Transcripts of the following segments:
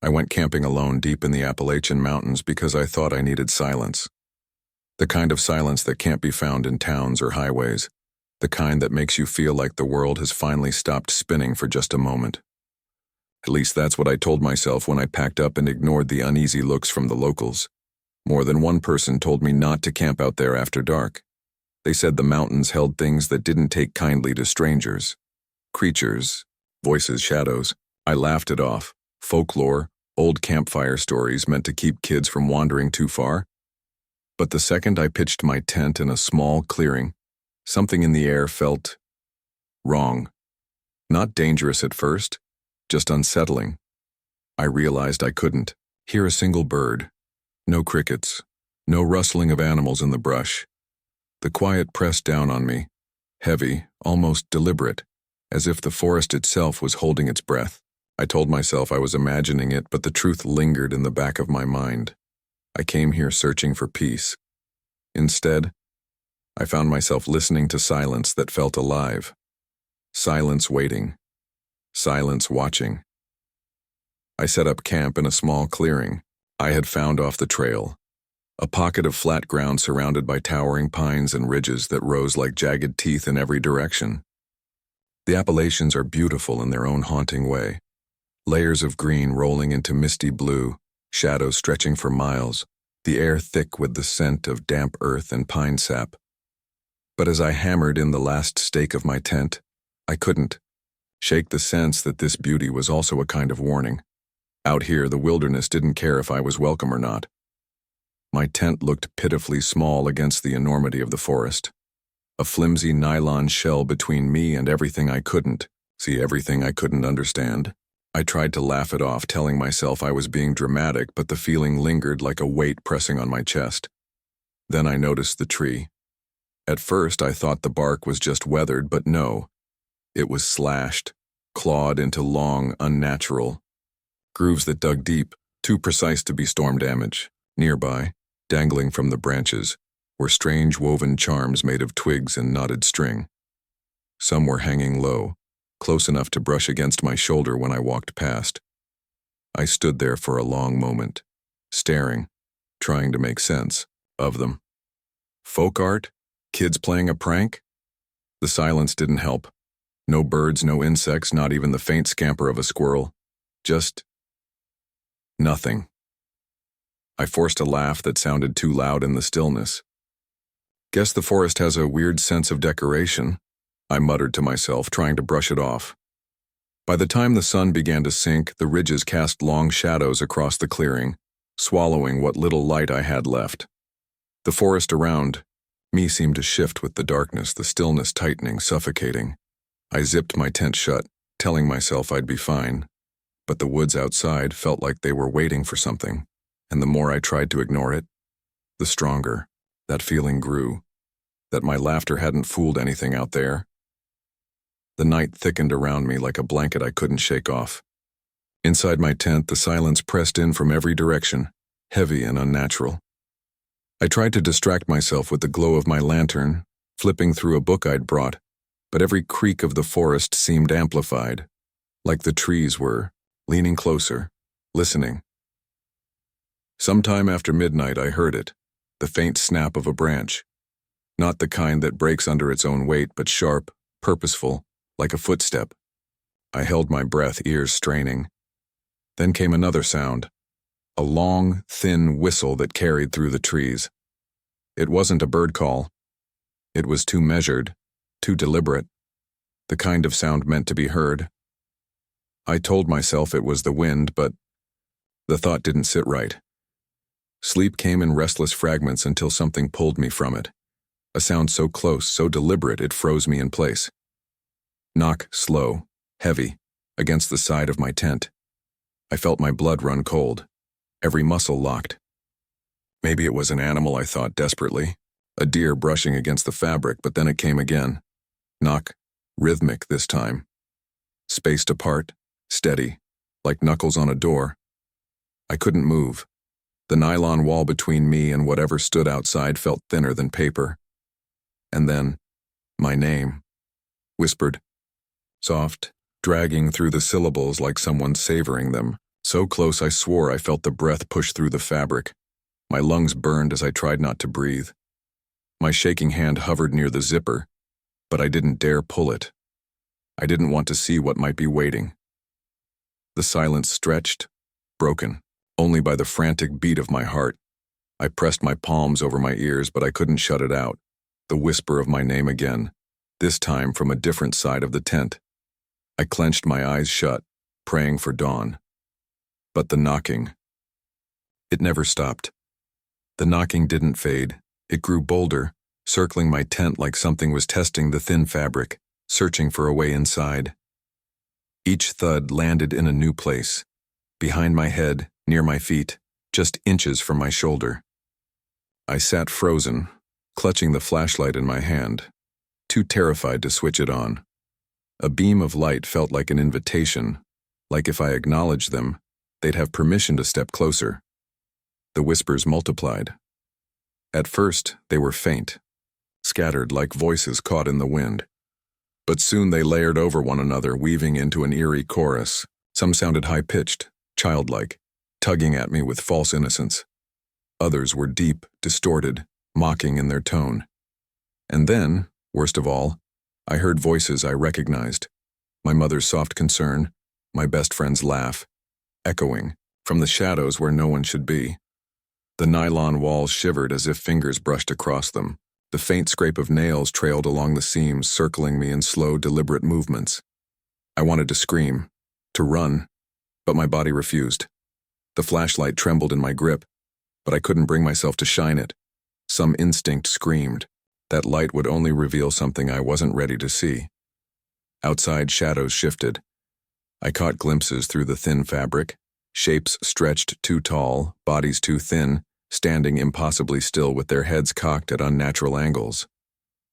I went camping alone deep in the Appalachian mountains because I thought I needed silence. The kind of silence that can't be found in towns or highways. The kind that makes you feel like the world has finally stopped spinning for just a moment. At least that's what I told myself when I packed up and ignored the uneasy looks from the locals. More than one person told me not to camp out there after dark. They said the mountains held things that didn't take kindly to strangers. Creatures, voices, shadows. I laughed it off. Folklore, old campfire stories meant to keep kids from wandering too far. But the second I pitched my tent in a small clearing, something in the air felt wrong. Not dangerous at first, just unsettling. I realized I couldn't hear a single bird. No crickets, no rustling of animals in the brush. The quiet pressed down on me, heavy, almost deliberate, as if the forest itself was holding its breath. I told myself I was imagining it, but the truth lingered in the back of my mind. I came here searching for peace. Instead, I found myself listening to silence that felt alive. Silence waiting. Silence watching. I set up camp in a small clearing I had found off the trail, a pocket of flat ground surrounded by towering pines and ridges that rose like jagged teeth in every direction. The Appalachians are beautiful in their own haunting way. Layers of green rolling into misty blue, shadows stretching for miles, the air thick with the scent of damp earth and pine sap. But as I hammered in the last stake of my tent, I couldn't shake the sense that this beauty was also a kind of warning. Out here, the wilderness didn't care if I was welcome or not. My tent looked pitifully small against the enormity of the forest. A flimsy nylon shell between me and everything I couldn't understand. I tried to laugh it off, telling myself I was being dramatic, but the feeling lingered like a weight pressing on my chest. Then I noticed the tree. At first, I thought the bark was just weathered, but no. It was slashed, clawed into long, unnatural grooves that dug deep, too precise to be storm damage. Nearby, dangling from the branches, were strange woven charms made of twigs and knotted string. Some were hanging low, close enough to brush against my shoulder when I walked past. I stood there for a long moment, staring, trying to make sense of them. Folk art? Kids playing a prank? The silence didn't help. No birds, no insects, not even the faint scamper of a squirrel. Just nothing. I forced a laugh that sounded too loud in the stillness. Guess the forest has a weird sense of decoration, I muttered to myself, trying to brush it off. By the time the sun began to sink, the ridges cast long shadows across the clearing, swallowing what little light I had left. The forest around me seemed to shift with the darkness, the stillness tightening, suffocating. I zipped my tent shut, telling myself I'd be fine. But the woods outside felt like they were waiting for something, and the more I tried to ignore it, the stronger that feeling grew, that my laughter hadn't fooled anything out there. The night thickened around me like a blanket I couldn't shake off. Inside my tent, the silence pressed in from every direction, heavy and unnatural. I tried to distract myself with the glow of my lantern, flipping through a book I'd brought, but every creak of the forest seemed amplified, like the trees were leaning closer, listening. Sometime after midnight I heard it, the faint snap of a branch. Not the kind that breaks under its own weight, but sharp, purposeful, like a footstep. I held my breath, ears straining. Then came another sound, a long, thin whistle that carried through the trees. It wasn't a bird call. It was too measured, too deliberate, the kind of sound meant to be heard. I told myself it was the wind, but the thought didn't sit right. Sleep came in restless fragments until something pulled me from it. A sound so close, so deliberate, it froze me in place. Knock, slow, heavy, against the side of my tent. I felt my blood run cold, every muscle locked. Maybe it was an animal, I thought desperately, a deer brushing against the fabric, but then it came again. Knock, rhythmic this time. Spaced apart, steady, like knuckles on a door. I couldn't move. The nylon wall between me and whatever stood outside felt thinner than paper. And then, my name, whispered, soft, dragging through the syllables like someone savoring them, So close I swore I felt the breath push through the fabric. My lungs burned as I tried not to breathe. My shaking hand hovered near the zipper, but I didn't dare pull it. I didn't want to see what might be waiting. The silence stretched, broken, only by the frantic beat of my heart. I pressed my palms over my ears, but I couldn't shut it out. The whisper of my name again, this time from a different side of the tent. I clenched my eyes shut, praying for dawn. But the knocking. It never stopped. The knocking didn't fade. It grew bolder, circling my tent like something was testing the thin fabric, searching for a way inside. Each thud landed in a new place, behind my head, near my feet, just inches from my shoulder. I sat frozen, clutching the flashlight in my hand, too terrified to switch it on. A beam of light felt like an invitation, like if I acknowledged them, they'd have permission to step closer. The whispers multiplied. At first, they were faint, scattered like voices caught in the wind. But soon they layered over one another, weaving into an eerie chorus. Some sounded high-pitched, childlike, tugging at me with false innocence. Others were deep, distorted, mocking in their tone. And then, worst of all, I heard voices I recognized. My mother's soft concern, my best friend's laugh, echoing from the shadows where no one should be. The nylon walls shivered as if fingers brushed across them. The faint scrape of nails trailed along the seams, circling me in slow, deliberate movements. I wanted to scream, to run, but my body refused. The flashlight trembled in my grip, but I couldn't bring myself to shine it. Some instinct screamed. That light would only reveal something I wasn't ready to see. Outside, shadows shifted. I caught glimpses through the thin fabric, shapes stretched too tall, bodies too thin, standing impossibly still with their heads cocked at unnatural angles.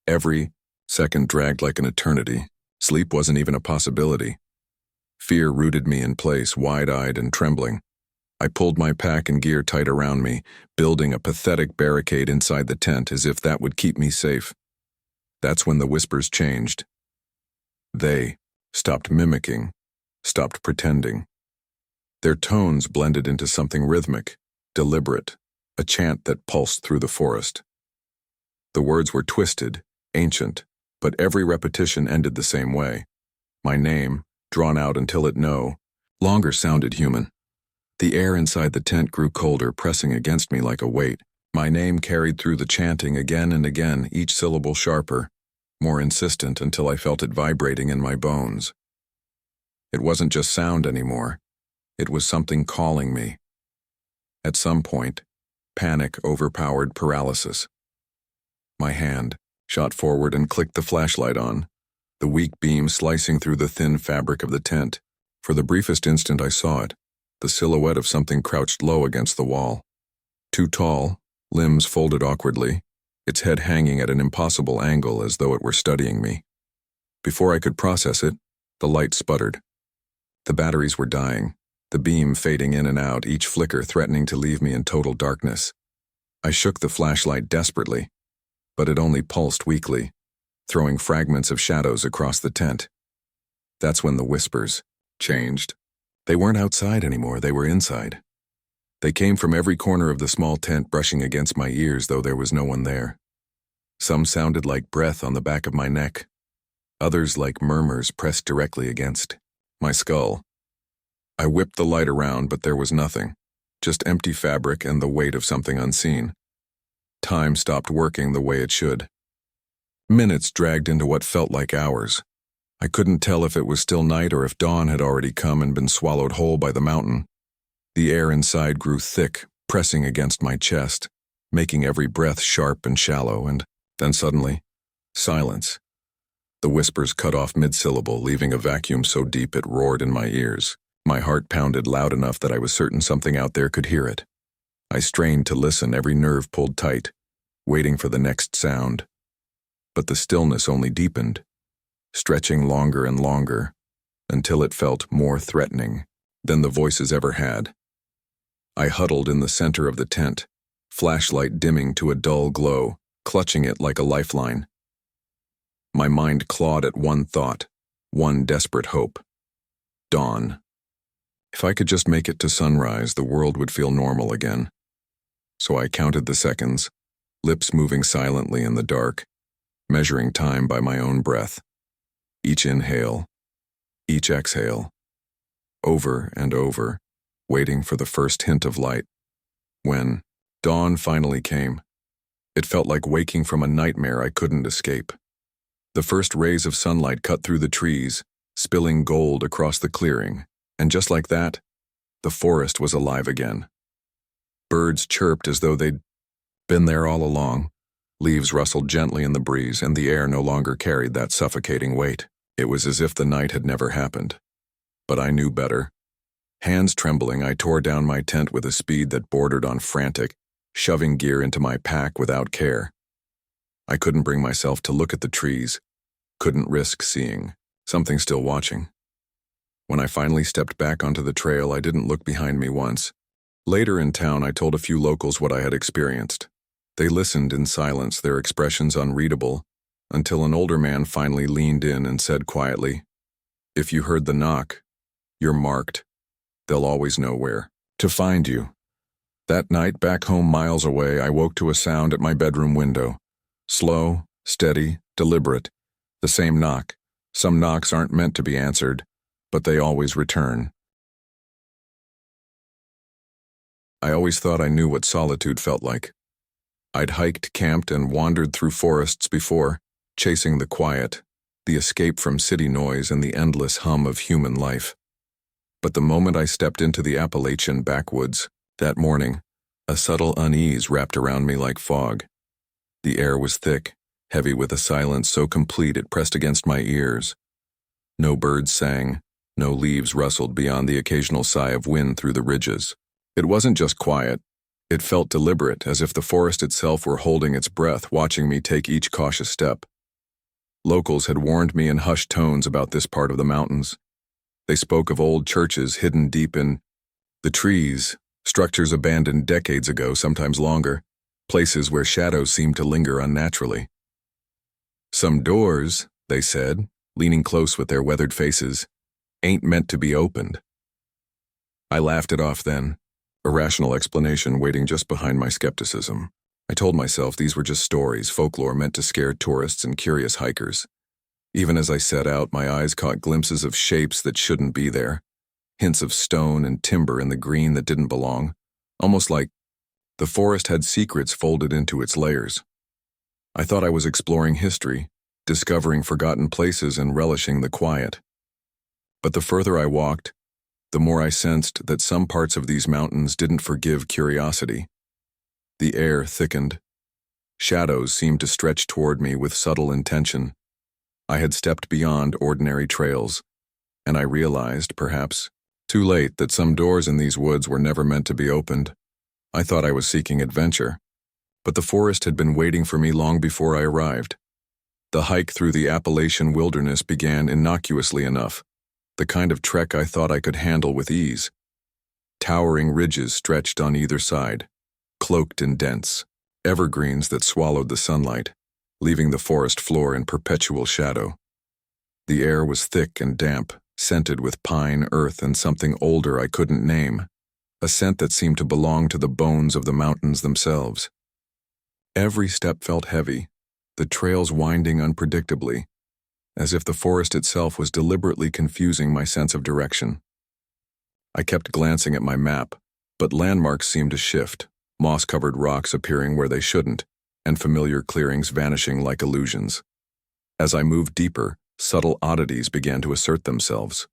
Every second dragged like an eternity. Sleep wasn't even a possibility. Fear rooted me in place, wide-eyed and trembling. I pulled my pack and gear tight around me, building a pathetic barricade inside the tent as if that would keep me safe. That's when the whispers changed. They stopped mimicking, stopped pretending. Their tones blended into something rhythmic, deliberate, a chant that pulsed through the forest. The words were twisted, ancient, but every repetition ended the same way. My name, drawn out until it no longer sounded human. The air inside the tent grew colder, pressing against me like a weight. My name carried through the chanting again and again, each syllable sharper, more insistent until I felt it vibrating in my bones. It wasn't just sound anymore. It was something calling me. At some point, panic overpowered paralysis. My hand shot forward and clicked the flashlight on, the weak beam slicing through the thin fabric of the tent. For the briefest instant I saw it, the silhouette of something crouched low against the wall. Too tall, limbs folded awkwardly, its head hanging at an impossible angle as though it were studying me. Before I could process it, the light sputtered. The batteries were dying, the beam fading in and out, each flicker threatening to leave me in total darkness. I shook the flashlight desperately, but it only pulsed weakly, throwing fragments of shadows across the tent. That's when the whispers changed. They weren't outside anymore, they were inside. They came from every corner of the small tent, brushing against my ears, though there was no one there. Some sounded like breath on the back of my neck. Others like murmurs pressed directly against my skull. I whipped the light around, but there was nothing. Just empty fabric and the weight of something unseen. Time stopped working the way it should. Minutes dragged into what felt like hours. I couldn't tell if it was still night or if dawn had already come and been swallowed whole by the mountain. The air inside grew thick, pressing against my chest, making every breath sharp and shallow, and then suddenly, silence. The whispers cut off mid-syllable, leaving a vacuum so deep it roared in my ears. My heart pounded loud enough that I was certain something out there could hear it. I strained to listen, every nerve pulled tight, waiting for the next sound. But the stillness only deepened, stretching longer and longer, until it felt more threatening than the voices ever had. I huddled in the center of the tent, flashlight dimming to a dull glow, clutching it like a lifeline. My mind clawed at one thought, one desperate hope. Dawn. If I could just make it to sunrise, the world would feel normal again. So I counted the seconds, lips moving silently in the dark, measuring time by my own breath. Each inhale, each exhale, over and over, waiting for the first hint of light. When dawn finally came, it felt like waking from a nightmare I couldn't escape. The first rays of sunlight cut through the trees, spilling gold across the clearing, and just like that, the forest was alive again. Birds chirped as though they'd been there all along. Leaves rustled gently in the breeze, and the air no longer carried that suffocating weight. It was as if the night had never happened. But I knew better. Hands trembling, I tore down my tent with a speed that bordered on frantic, shoving gear into my pack without care. I couldn't bring myself to look at the trees, couldn't risk seeing something still watching. When I finally stepped back onto the trail, I didn't look behind me once. Later in town, I told a few locals what I had experienced. They listened in silence, their expressions unreadable, until an older man finally leaned in and said quietly, "If you heard the knock, you're marked. They'll always know where to find you." That night, back home miles away, I woke to a sound at my bedroom window. Slow, steady, deliberate. The same knock. Some knocks aren't meant to be answered, but they always return. I always thought I knew what solitude felt like. I'd hiked, camped, and wandered through forests before, chasing the quiet, the escape from city noise and the endless hum of human life. But the moment I stepped into the Appalachian backwoods, that morning, a subtle unease wrapped around me like fog. The air was thick, heavy with a silence so complete it pressed against my ears. No birds sang, no leaves rustled beyond the occasional sigh of wind through the ridges. It wasn't just quiet. It felt deliberate, as if the forest itself were holding its breath, watching me take each cautious step. Locals had warned me in hushed tones about this part of the mountains. They spoke of old churches hidden deep in the trees, structures abandoned decades ago, sometimes longer, places where shadows seemed to linger unnaturally. "Some doors," they said, leaning close with their weathered faces, "ain't meant to be opened." I laughed it off then. A rational explanation waiting just behind my skepticism. I told myself these were just stories, folklore meant to scare tourists and curious hikers. Even as I set out, my eyes caught glimpses of shapes that shouldn't be there, hints of stone and timber in the green that didn't belong, almost like the forest had secrets folded into its layers. I thought I was exploring history, discovering forgotten places and relishing the quiet. But the further I walked, the more I sensed that some parts of these mountains didn't forgive curiosity. The air thickened. Shadows seemed to stretch toward me with subtle intention. I had stepped beyond ordinary trails, and I realized, perhaps too late, that some doors in these woods were never meant to be opened. I thought I was seeking adventure, but the forest had been waiting for me long before I arrived. The hike through the Appalachian wilderness began innocuously enough, the kind of trek I thought I could handle with ease. Towering ridges stretched on either side, cloaked in dense evergreens that swallowed the sunlight, leaving the forest floor in perpetual shadow. The air was thick and damp, scented with pine, earth, and something older I couldn't name, a scent that seemed to belong to the bones of the mountains themselves. Every step felt heavy, the trails winding unpredictably, as if the forest itself was deliberately confusing my sense of direction. I kept glancing at my map, but landmarks seemed to shift, moss-covered rocks appearing where they shouldn't, and familiar clearings vanishing like illusions. As I moved deeper, subtle oddities began to assert themselves.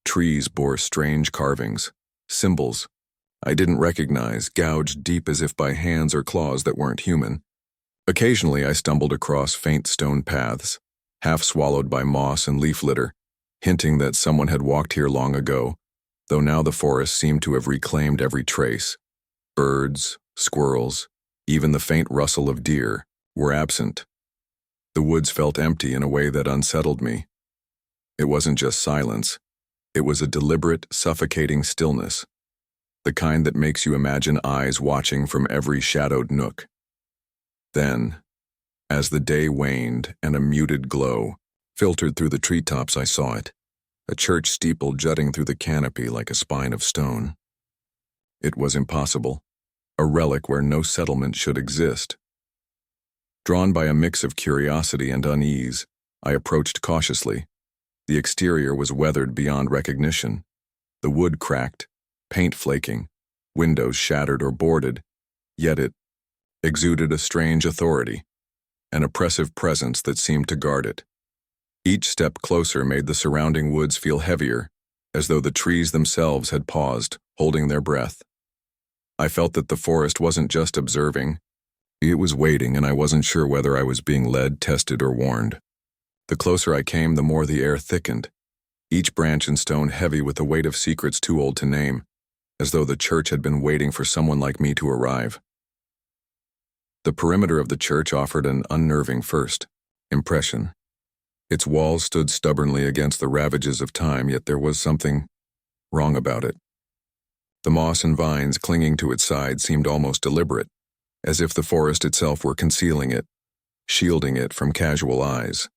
Trees bore strange carvings, symbols I didn't recognize, gouged deep as if by hands or claws that weren't human. Occasionally I stumbled across faint stone paths, half swallowed by moss and leaf litter, hinting that someone had walked here long ago, though now the forest seemed to have reclaimed every trace. Birds, squirrels, even the faint rustle of deer, were absent. The woods felt empty in a way that unsettled me. It wasn't just silence. It was a deliberate, suffocating stillness, the kind that makes you imagine eyes watching from every shadowed nook. Then, as the day waned and a muted glow filtered through the treetops, I saw it. a church steeple jutting through the canopy like a spine of stone. It was impossible, a relic where no settlement should exist. Drawn by a mix of curiosity and unease, I approached cautiously. The exterior was weathered beyond recognition, the wood cracked, paint flaking, windows shattered or boarded, yet it exuded a strange authority, an oppressive presence that seemed to guard it. Each step closer made the surrounding woods feel heavier, as though the trees themselves had paused, holding their breath. I felt that the forest wasn't just observing, it was waiting, and I wasn't sure whether I was being led, tested, or warned. The closer I came, the more the air thickened, each branch and stone heavy with the weight of secrets too old to name, as though the church had been waiting for someone like me to arrive. The perimeter of the church offered an unnerving first impression. Its walls stood stubbornly against the ravages of time, yet there was something wrong about it. The moss and vines clinging to its sides seemed almost deliberate, as if the forest itself were concealing it, shielding it from casual eyes.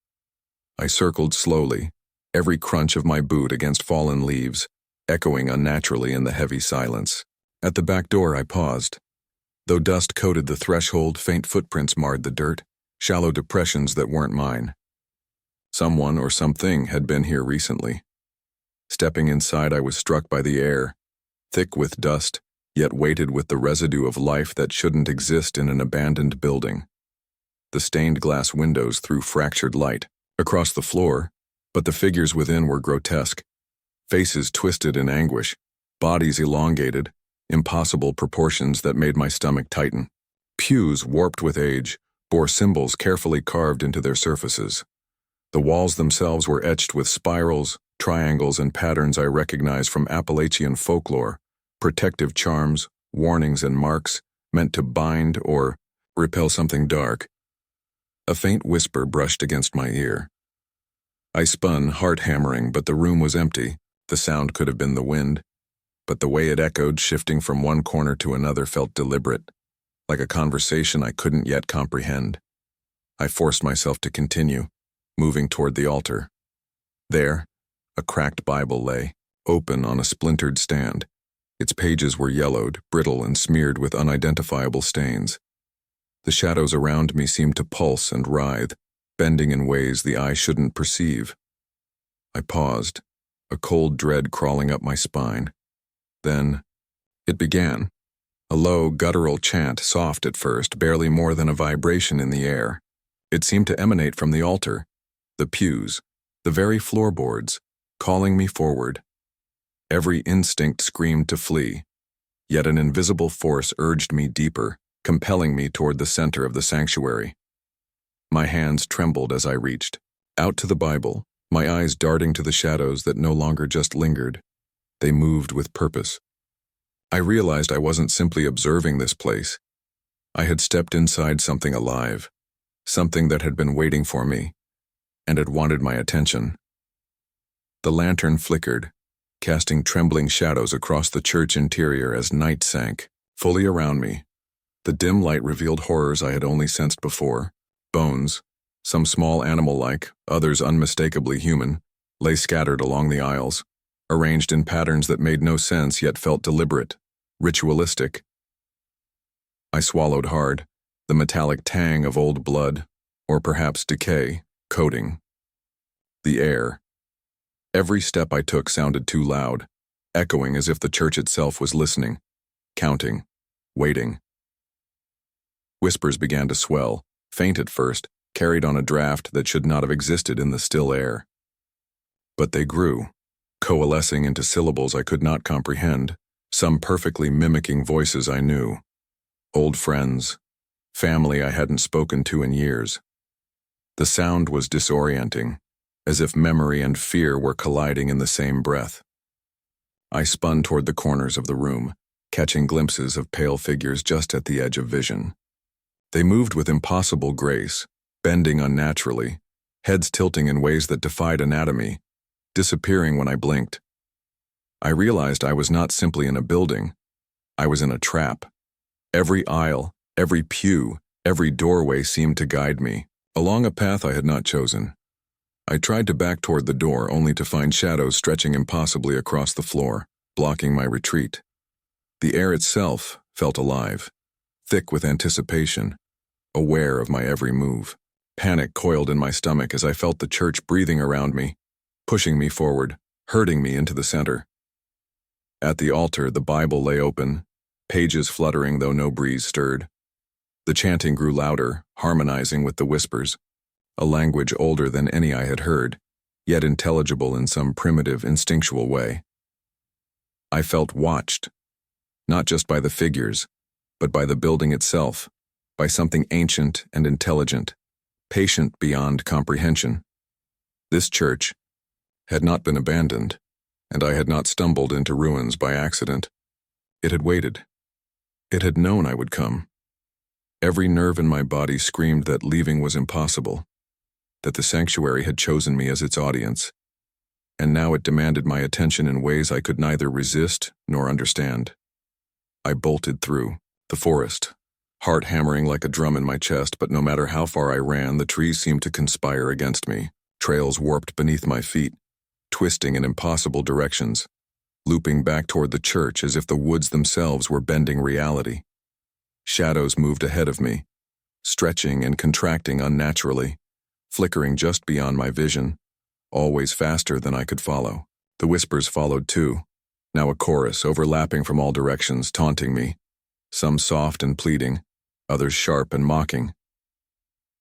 I circled slowly, every crunch of my boot against fallen leaves, echoing unnaturally in the heavy silence. At the back door I paused. Though dust coated the threshold, faint footprints marred the dirt, shallow depressions that weren't mine. Someone or something had been here recently. Stepping inside, I was struck by the air, thick with dust, yet weighted with the residue of life that shouldn't exist in an abandoned building. The stained glass windows threw fractured light across the floor, but the figures within were grotesque, faces twisted in anguish, bodies elongated, impossible proportions that made my stomach tighten. Pews, warped with age, bore symbols carefully carved into their surfaces. The walls themselves were etched with spirals, triangles, and patterns I recognized from Appalachian folklore, protective charms, warnings, and marks meant to bind or repel something dark. A faint whisper brushed against my ear. I spun, heart hammering, but the room was empty. The sound could have been the wind, but the way it echoed, shifting from one corner to another, felt deliberate, like a conversation I couldn't yet comprehend. I forced myself to continue, moving toward the altar. There, a cracked Bible lay, open on a splintered stand. Its pages were yellowed, brittle, and smeared with unidentifiable stains. The shadows around me seemed to pulse and writhe, bending in ways the eye shouldn't perceive. I paused, a cold dread crawling up my spine. Then, it began. A low, guttural chant, soft at first, barely more than a vibration in the air. It seemed to emanate from the altar, the pews, the very floorboards, calling me forward. Every instinct screamed to flee, yet an invisible force urged me deeper, compelling me toward the center of the sanctuary. My hands trembled as I reached out to the Bible, my eyes darting to the shadows that no longer just lingered. They moved with purpose. I realized I wasn't simply observing this place. I had stepped inside something alive, something that had been waiting for me, and had wanted my attention. The lantern flickered, casting trembling shadows across the church interior as night sank, fully around me. The dim light revealed horrors I had only sensed before. Bones, some small animal-like, others unmistakably human, lay scattered along the aisles, arranged in patterns that made no sense yet felt deliberate, ritualistic. I swallowed hard, the metallic tang of old blood, or perhaps decay, coating the air. Every step I took sounded too loud, echoing as if the church itself was listening, counting, waiting. Whispers began to swell, faint at first, carried on a draft that should not have existed in the still air. But they grew, coalescing into syllables I could not comprehend, some perfectly mimicking voices I knew. Old friends, family I hadn't spoken to in years. The sound was disorienting, as if memory and fear were colliding in the same breath. I spun toward the corners of the room, catching glimpses of pale figures just at the edge of vision. They moved with impossible grace, bending unnaturally, heads tilting in ways that defied anatomy, disappearing when I blinked. I realized I was not simply in a building. I was in a trap. Every aisle, every pew, every doorway seemed to guide me, along a path I had not chosen. I tried to back toward the door only to find shadows stretching impossibly across the floor, blocking my retreat. The air itself felt alive, thick with anticipation, aware of my every move. Panic coiled in my stomach as I felt the church breathing around me, pushing me forward, herding me into the center. At the altar, the Bible lay open, pages fluttering though no breeze stirred. The chanting grew louder, harmonizing with the whispers, a language older than any I had heard, yet intelligible in some primitive, instinctual way. I felt watched, not just by the figures, but by the building itself, by something ancient and intelligent, patient beyond comprehension. This church had not been abandoned, and I had not stumbled into ruins by accident. It had waited. It had known I would come. Every nerve in my body screamed that leaving was impossible, that the sanctuary had chosen me as its audience, and now it demanded my attention in ways I could neither resist nor understand. I bolted through the forest, heart hammering like a drum in my chest, but no matter how far I ran, the trees seemed to conspire against me. Trails warped beneath my feet, twisting in impossible directions, looping back toward the church as if the woods themselves were bending reality. Shadows moved ahead of me, stretching and contracting unnaturally, flickering just beyond my vision, always faster than I could follow. The whispers followed too, now a chorus overlapping from all directions, taunting me, some soft and pleading, others sharp and mocking.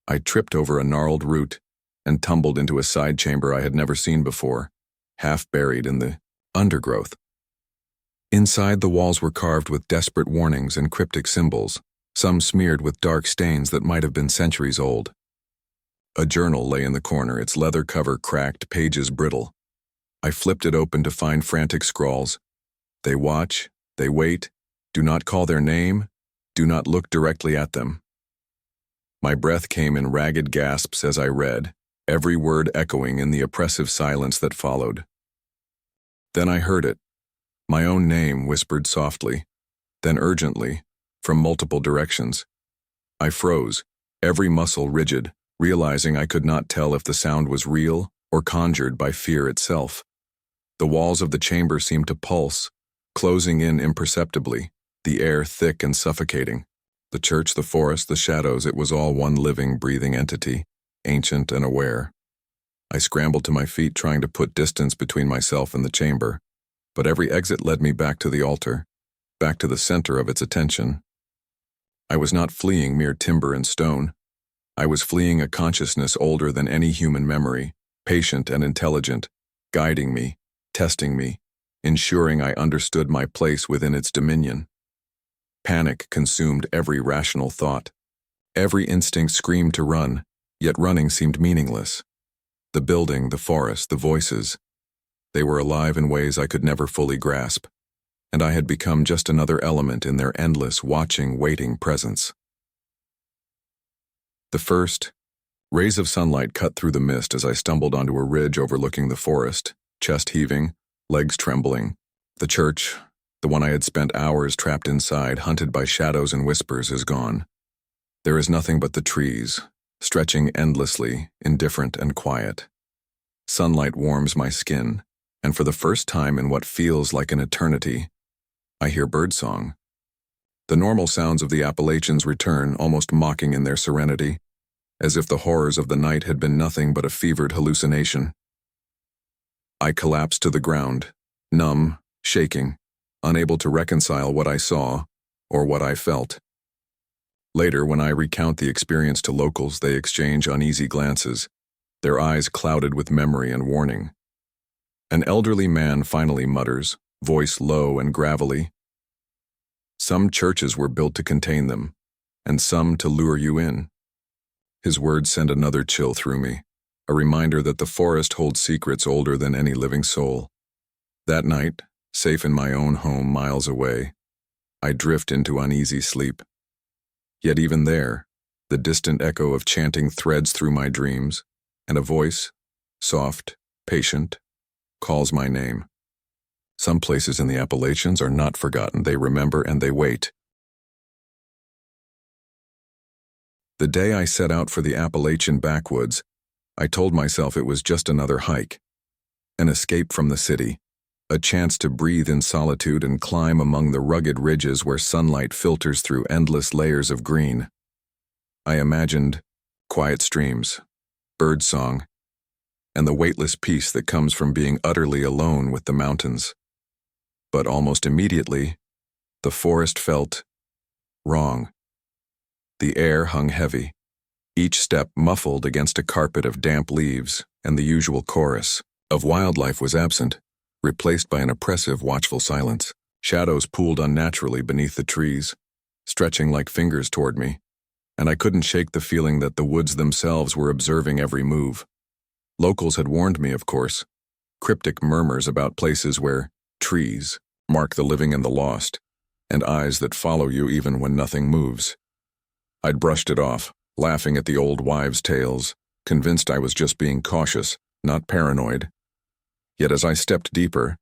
I tripped over a gnarled root and tumbled into a side chamber I had never seen before, half buried in the undergrowth. Inside, the walls were carved with desperate warnings and cryptic symbols, some smeared with dark stains that might have been centuries old. A journal lay in the corner, its leather cover cracked, pages brittle. I flipped it open to find frantic scrawls. They watch, they wait, do not call their name, do not look directly at them. My breath came in ragged gasps as I read, every word echoing in the oppressive silence that followed. Then I heard it, my own name whispered softly, then urgently, from multiple directions. I froze, every muscle rigid, realizing I could not tell if the sound was real or conjured by fear itself. The walls of the chamber seemed to pulse, closing in imperceptibly, the air thick and suffocating. The church, the forest, the shadows, it was all one living, breathing entity, ancient and aware. I scrambled to my feet, trying to put distance between myself and the chamber, but every exit led me back to the altar, back to the center of its attention. I was not fleeing mere timber and stone. I was fleeing a consciousness older than any human memory, patient and intelligent, guiding me, testing me, ensuring I understood my place within its dominion. Panic consumed every rational thought. Every instinct screamed to run, yet running seemed meaningless. The building, the forest, the voices, they were alive in ways I could never fully grasp, and I had become just another element in their endless, watching, waiting presence. The first rays of sunlight cut through the mist as I stumbled onto a ridge overlooking the forest, chest heaving, legs trembling. The church, the one I had spent hours trapped inside, hunted by shadows and whispers, is gone. There is nothing but the trees, stretching endlessly, indifferent and quiet. Sunlight warms my skin, and for the first time in what feels like an eternity, I hear birdsong. The normal sounds of the Appalachians return, almost mocking in their serenity, as if the horrors of the night had been nothing but a fevered hallucination. I collapsed to the ground, numb, shaking, unable to reconcile what I saw or what I felt. Later, when I recount the experience to locals, they exchange uneasy glances, their eyes clouded with memory and warning. An elderly man finally mutters, voice low and gravelly, "Some churches were built to contain them, and some to lure you in." His words send another chill through me, a reminder that the forest holds secrets older than any living soul. That night, safe in my own home miles away, I drift into uneasy sleep. Yet even there, the distant echo of chanting threads through my dreams, and a voice, soft, patient, calls my name. Some places in the Appalachians are not forgotten. They remember and they wait. The day I set out for the Appalachian backwoods, I told myself it was just another hike, an escape from the city, a chance to breathe in solitude and climb among the rugged ridges where sunlight filters through endless layers of green. I imagined quiet streams, birdsong, and the weightless peace that comes from being utterly alone with the mountains. But almost immediately, the forest felt wrong. The air hung heavy, each step muffled against a carpet of damp leaves, and the usual chorus of wildlife was absent, replaced by an oppressive, watchful silence. Shadows pooled unnaturally beneath the trees, stretching like fingers toward me, and I couldn't shake the feeling that the woods themselves were observing every move. Locals had warned me, of course, cryptic murmurs about places where trees mark the living and the lost, and eyes that follow you even when nothing moves. I'd brushed it off, laughing at the old wives' tales, convinced I was just being cautious, not paranoid. Yet as I stepped deeper,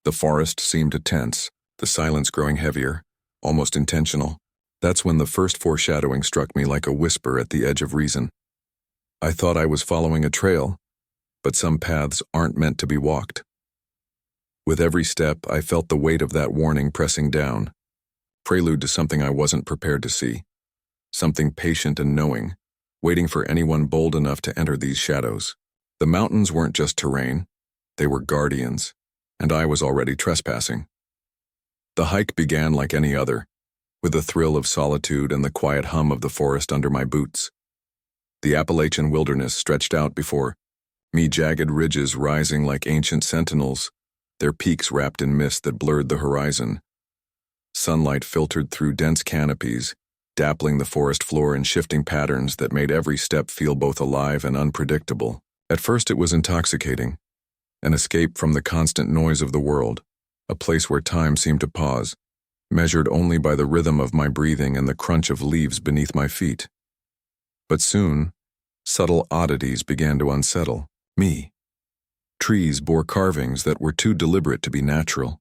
the forest seemed to tense, the silence growing heavier, almost intentional. That's when the first foreshadowing struck me like a whisper at the edge of reason. I thought I was following a trail, but some paths aren't meant to be walked. With every step, I felt the weight of that warning pressing down, prelude to something I wasn't prepared to see, something patient and knowing, waiting for anyone bold enough to enter these shadows. The mountains weren't just terrain, they were guardians, and I was already trespassing. The hike began like any other, with the thrill of solitude and the quiet hum of the forest under my boots. The Appalachian wilderness stretched out before me, jagged ridges rising like ancient sentinels, their peaks wrapped in mist that blurred the horizon. Sunlight filtered through dense canopies, dappling the forest floor in shifting patterns that made every step feel both alive and unpredictable. At first it was intoxicating, an escape from the constant noise of the world, a place where time seemed to pause, measured only by the rhythm of my breathing and the crunch of leaves beneath my feet. But soon, subtle oddities began to unsettle me. Trees bore carvings that were too deliberate to be natural,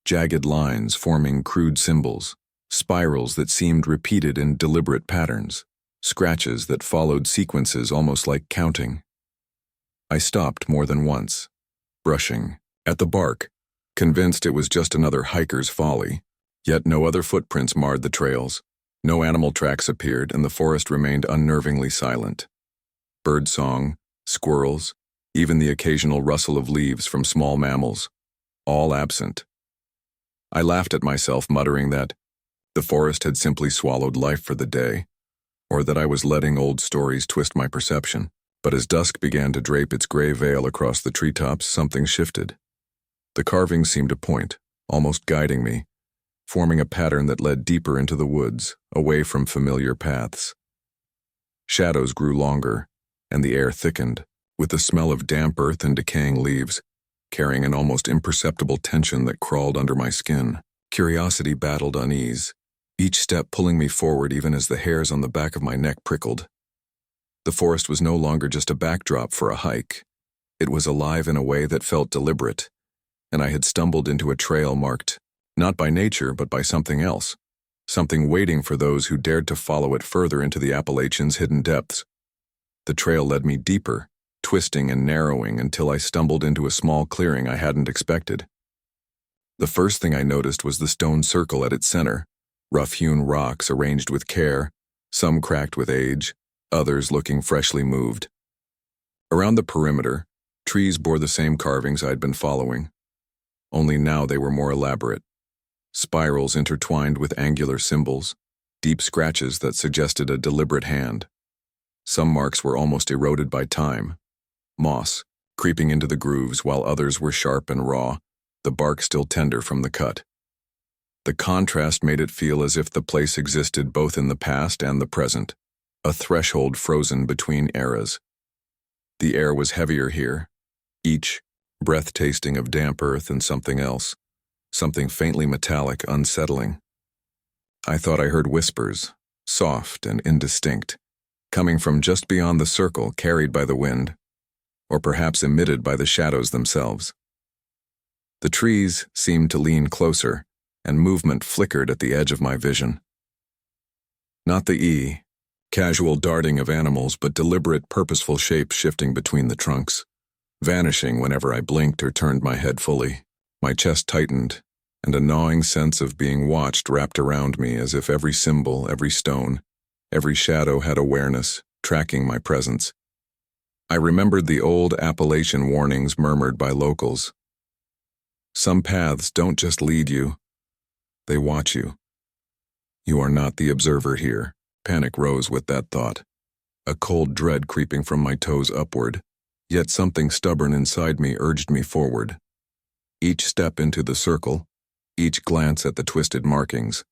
jagged lines forming crude symbols, spirals that seemed repeated in deliberate patterns, scratches that followed sequences almost like counting. I stopped more than once, brushing at the bark, convinced it was just another hiker's folly. Yet no other footprints marred the trails, no animal tracks appeared, and the forest remained unnervingly silent. Birdsong, squirrels, even the occasional rustle of leaves from small mammals, all absent. I laughed at myself, muttering that the forest had simply swallowed life for the day, or that I was letting old stories twist my perception. But as dusk began to drape its gray veil across the treetops, something shifted. The carvings seemed to point, almost guiding me, forming a pattern that led deeper into the woods, away from familiar paths. Shadows grew longer, and the air thickened, with the smell of damp earth and decaying leaves, carrying an almost imperceptible tension that crawled under my skin. Curiosity battled unease, each step pulling me forward even as the hairs on the back of my neck prickled. The forest was no longer just a backdrop for a hike. It was alive in a way that felt deliberate, and I had stumbled into a trail marked not by nature, but by something else, something waiting for those who dared to follow it further into the Appalachians' hidden depths. The trail led me deeper, twisting and narrowing until I stumbled into a small clearing I hadn't expected. The first thing I noticed was the stone circle at its center, rough-hewn rocks arranged with care, some cracked with age, others looking freshly moved. Around the perimeter, trees bore the same carvings I'd been following, only now they were more elaborate. Spirals intertwined with angular symbols, deep scratches that suggested a deliberate hand. Some marks were almost eroded by time, moss creeping into the grooves, while others were sharp and raw, the bark still tender from the cut. The contrast made it feel as if the place existed both in the past and the present, a threshold frozen between eras. The air was heavier here, each breath tasting of damp earth and something else, something faintly metallic, unsettling. I thought I heard whispers, soft and indistinct, coming from just beyond the circle, carried by the wind, or perhaps emitted by the shadows themselves. The trees seemed to lean closer, and movement flickered at the edge of my vision. Not the Casual darting of animals, but deliberate, purposeful shapes shifting between the trunks, vanishing whenever I blinked or turned my head fully. My chest tightened, and a gnawing sense of being watched wrapped around me as if every symbol, every stone, every shadow had awareness, tracking my presence. I remembered the old Appalachian warnings murmured by locals. Some paths don't just lead you, they watch you. You are not the observer here. Panic rose with that thought, a cold dread creeping from my toes upward, yet something stubborn inside me urged me forward. Each step into the circle, each glance at the twisted markings,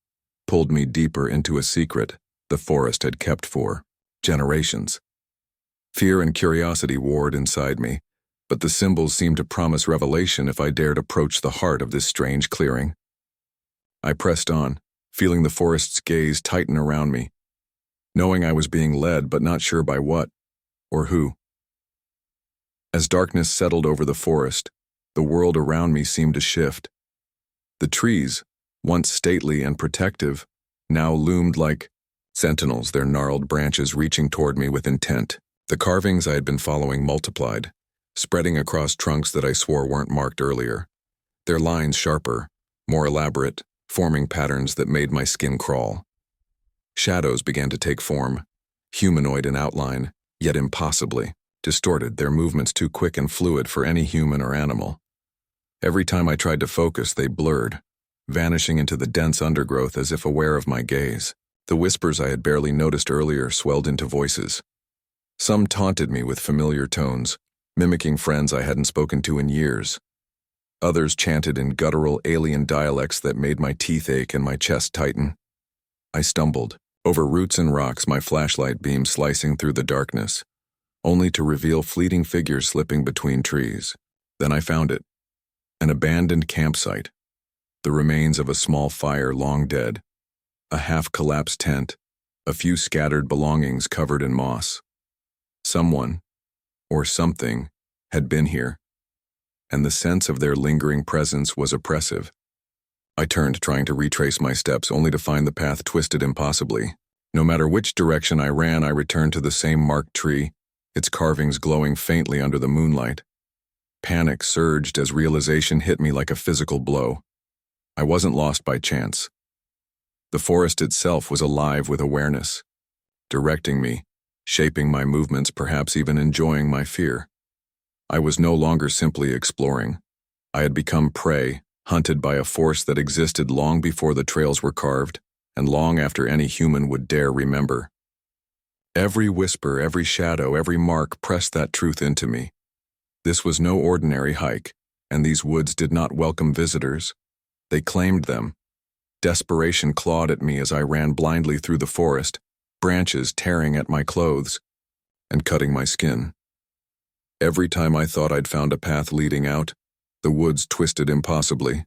pulled me deeper into a secret the forest had kept for generations. Fear and curiosity warred inside me, but the symbols seemed to promise revelation if I dared approach the heart of this strange clearing. I pressed on, feeling the forest's gaze tighten around me, knowing I was being led but not sure by what or who. As darkness settled over the forest, the world around me seemed to shift. The trees, once stately and protective, now loomed like sentinels, their gnarled branches reaching toward me with intent. The carvings I had been following multiplied, spreading across trunks that I swore weren't marked earlier, their lines sharper, more elaborate, forming patterns that made my skin crawl. Shadows began to take form, humanoid in outline, yet impossibly distorted, their movements too quick and fluid for any human or animal. Every time I tried to focus, they blurred, vanishing into the dense undergrowth as if aware of my gaze. The whispers I had barely noticed earlier swelled into voices. Some taunted me with familiar tones, mimicking friends I hadn't spoken to in years. Others chanted in guttural alien dialects that made my teeth ache and my chest tighten. I stumbled, over roots and rocks, my flashlight beam slicing through the darkness, only to reveal fleeting figures slipping between trees. Then I found it. An abandoned campsite. The remains of a small fire long dead. A half-collapsed tent. A few scattered belongings covered in moss. Someone, or something, had been here, and the sense of their lingering presence was oppressive. I turned, trying to retrace my steps, only to find the path twisted impossibly. No matter which direction I ran, I returned to the same marked tree, its carvings glowing faintly under the moonlight. Panic surged as realization hit me like a physical blow. I wasn't lost by chance. The forest itself was alive with awareness, directing me, shaping my movements, perhaps even enjoying my fear. I was no longer simply exploring. I had become prey, hunted by a force that existed long before the trails were carved, and long after any human would dare remember. Every whisper, every shadow, every mark pressed that truth into me. This was no ordinary hike, and these woods did not welcome visitors. They claimed them. Desperation clawed at me as I ran blindly through the forest, branches tearing at my clothes and cutting my skin. Every time I thought I'd found a path leading out, the woods twisted impossibly,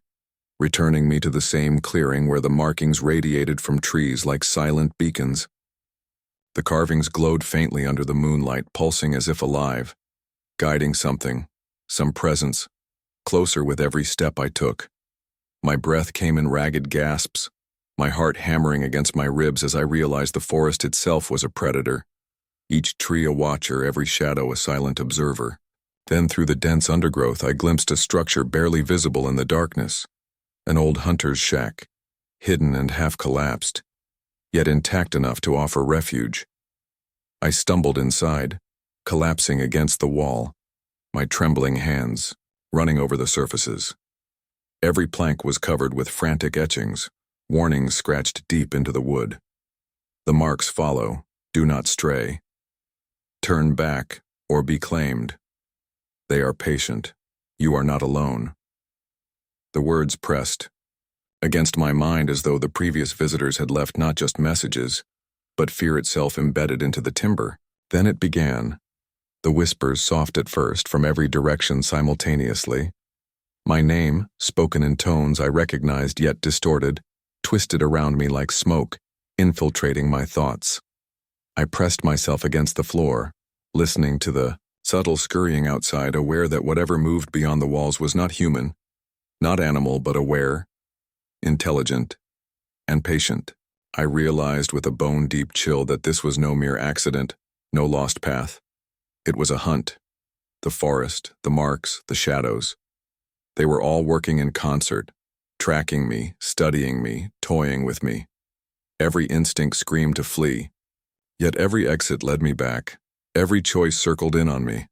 returning me to the same clearing where the markings radiated from trees like silent beacons. The carvings glowed faintly under the moonlight, pulsing as if alive, guiding something, some presence, closer with every step I took. My breath came in ragged gasps, my heart hammering against my ribs as I realized the forest itself was a predator, each tree a watcher, every shadow a silent observer. Then through the dense undergrowth I glimpsed a structure barely visible in the darkness, an old hunter's shack, hidden and half-collapsed, yet intact enough to offer refuge. I stumbled inside, collapsing against the wall, my trembling hands running over the surfaces. Every plank was covered with frantic etchings, warnings scratched deep into the wood. The marks follow: do not stray, turn back, or be claimed. They are patient. You are not alone. The words pressed against my mind as though the previous visitors had left not just messages, but fear itself embedded into the timber. Then it began. The whispers, soft at first, from every direction simultaneously. My name, spoken in tones I recognized yet distorted, twisted around me like smoke, infiltrating my thoughts. I pressed myself against the floor, listening to the subtle scurrying outside, aware that whatever moved beyond the walls was not human, not animal, but aware, intelligent, and patient. I realized with a bone-deep chill that this was no mere accident, no lost path. It was a hunt. The forest, the marks, the shadows. They were all working in concert, tracking me, studying me, toying with me. Every instinct screamed to flee, yet every exit led me back. Every choice circled in on me.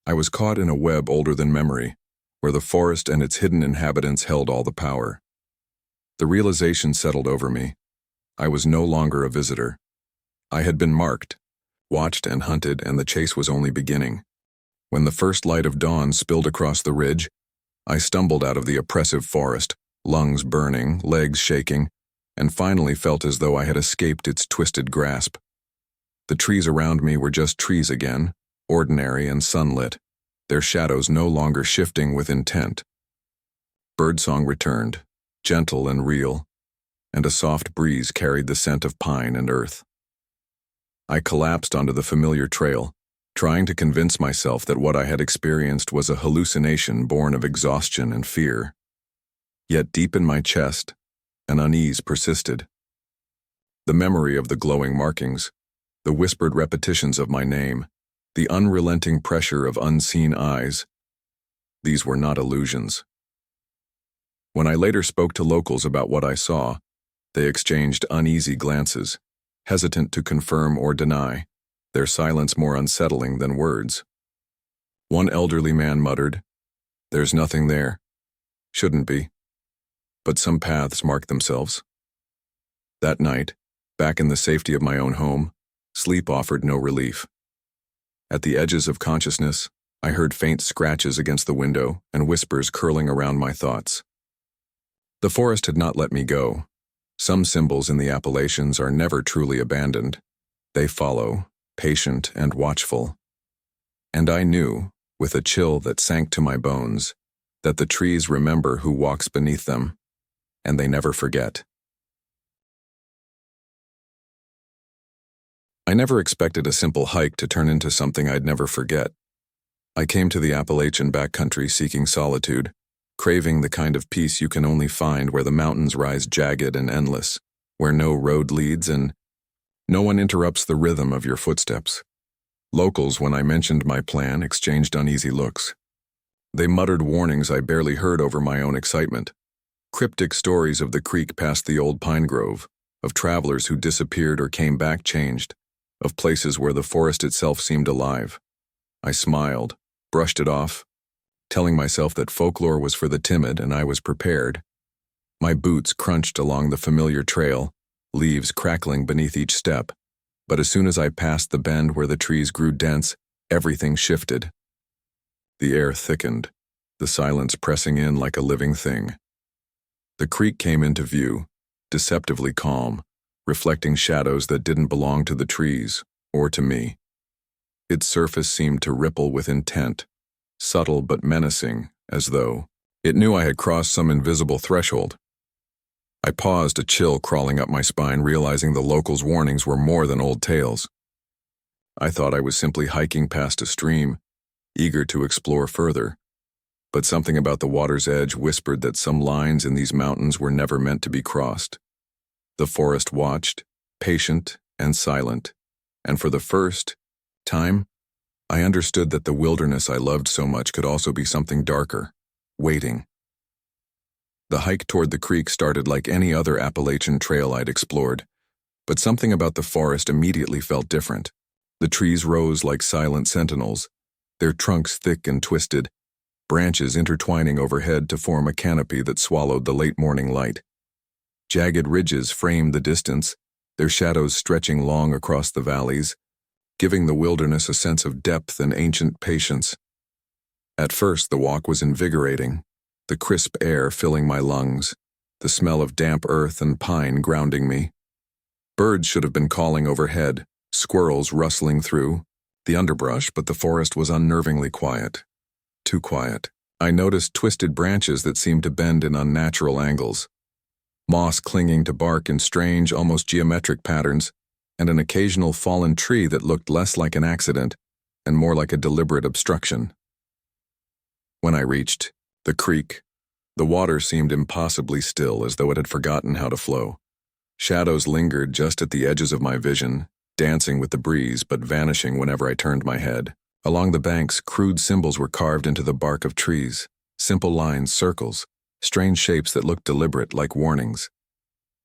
I was caught in a web older than memory, where the forest and its hidden inhabitants held all the power. The realization settled over me. I was no longer a visitor. I had been marked, watched and hunted, and the chase was only beginning. When the first light of dawn spilled across the ridge, I stumbled out of the oppressive forest, lungs burning, legs shaking, and finally felt as though I had escaped its twisted grasp. The trees around me were just trees again, ordinary and sunlit, their shadows no longer shifting with intent. Birdsong returned, gentle and real, and a soft breeze carried the scent of pine and earth. I collapsed onto the familiar trail, trying to convince myself that what I had experienced was a hallucination born of exhaustion and fear. Yet deep in my chest, an unease persisted. The memory of the glowing markings, the whispered repetitions of my name, the unrelenting pressure of unseen eyes, these were not illusions. When I later spoke to locals about what I saw, they exchanged uneasy glances, hesitant to confirm or deny, their silence more unsettling than words. One elderly man muttered, "There's nothing there. Shouldn't be." But some paths marked themselves. That night, back in the safety of my own home, sleep offered no relief. At the edges of consciousness, I heard faint scratches against the window and whispers curling around my thoughts. The forest had not let me go. Some symbols in the Appalachians are never truly abandoned. They follow, patient and watchful. And I knew, with a chill that sank to my bones, that the trees remember who walks beneath them, and they never forget. I never expected a simple hike to turn into something I'd never forget. I came to the Appalachian backcountry seeking solitude, craving the kind of peace you can only find where the mountains rise jagged and endless, where no road leads and no one interrupts the rhythm of your footsteps. Locals, when I mentioned my plan, exchanged uneasy looks. They muttered warnings I barely heard over my own excitement. Cryptic stories of the creek past the old pine grove, of travelers who disappeared or came back changed, of places where the forest itself seemed alive. I smiled, brushed it off, telling myself that folklore was for the timid and I was prepared. My boots crunched along the familiar trail, leaves crackling beneath each step, but as soon as I passed the bend where the trees grew dense, everything shifted. The air thickened, the silence pressing in like a living thing. The creek came into view, deceptively calm, reflecting shadows that didn't belong to the trees or to me. Its surface seemed to ripple with intent, subtle but menacing, as though it knew I had crossed some invisible threshold. I paused, a chill crawling up my spine, realizing the locals' warnings were more than old tales. I thought I was simply hiking past a stream, eager to explore further, but something about the water's edge whispered that some lines in these mountains were never meant to be crossed. The forest watched, patient and silent, and for the first time, I understood that the wilderness I loved so much could also be something darker, waiting. The hike toward the creek started like any other Appalachian trail I'd explored, but something about the forest immediately felt different. The trees rose like silent sentinels, their trunks thick and twisted, branches intertwining overhead to form a canopy that swallowed the late morning light. Jagged ridges framed the distance, their shadows stretching long across the valleys, giving the wilderness a sense of depth and ancient patience. At first, the walk was invigorating, the crisp air filling my lungs, the smell of damp earth and pine grounding me. Birds should have been calling overhead, squirrels rustling through the underbrush, but the forest was unnervingly quiet. Too quiet. I noticed twisted branches that seemed to bend in unnatural angles, moss clinging to bark in strange, almost geometric patterns, and an occasional fallen tree that looked less like an accident and more like a deliberate obstruction. When I reached the creek, the water seemed impossibly still, as though it had forgotten how to flow. Shadows lingered just at the edges of my vision, dancing with the breeze but vanishing whenever I turned my head. Along the banks, crude symbols were carved into the bark of trees, simple lines, circles, strange shapes that looked deliberate, like warnings.